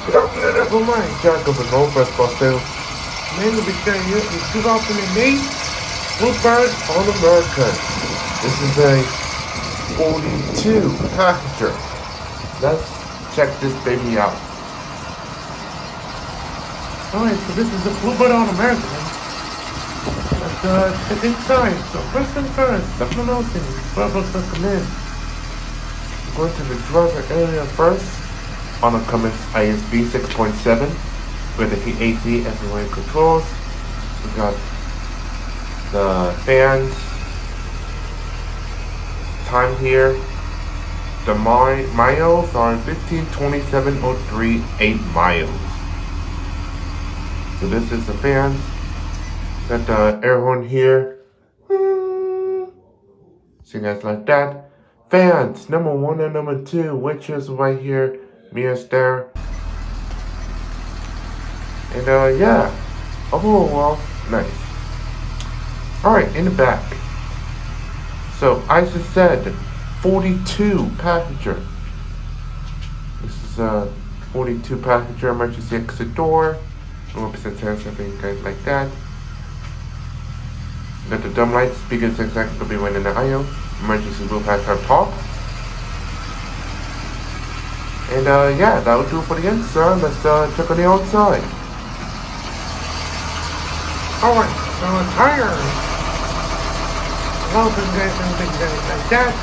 Never mind, Jack of the Northwest Bus Sales. Mainly began here in 2008. Bluebird All American. This is a 42 passenger. Let's check this baby out. Alright, so this is the Bluebird All American. Let's check inside. So first thing first, something else in purpose to come in. Go to the driver area first. On the Cummins ISB 6.7 with the AC everywhere controls. We got the fans. Time here. The miles are 1527.03 8 miles. So this is the fans. Got the air horn here. So you guys like that. Fans, number 1 and number 2, witches right here. Mirrors there. And yeah. Overall, nice. Alright, in the back. So, I just said 42 passenger. This is a 42 passenger emergency exit door. 1% chance of you guys like that. Got the dumb lights, speakers exactly to be right in the aisle. Emergency roof has her top. And yeah, that will do for the inside. Let's check on the outside. Alright, so tires. Welcome guys and things like that.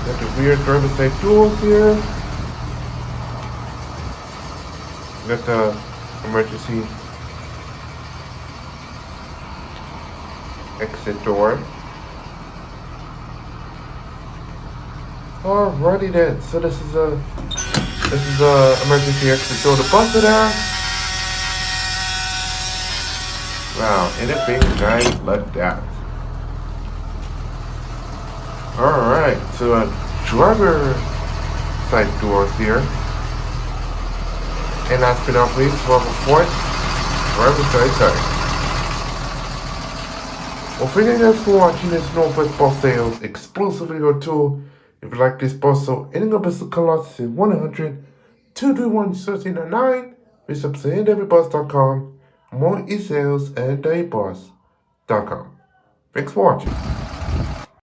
Got the rear driver's side doors here. Got the emergency exit door. Alrighty then, so this is a emergency exit door to bus it out. Wow, anything nice like that. Alright, so driver side doors here. And last but not least, level 4, driver side tires. Well, thank you guys for watching this Northwest Bus Sales exclusive video tour. If you like this bus, so any of us call us at 100-231-1399. Visit everybus.com, more e-sales and daybus.com. Thanks for watching.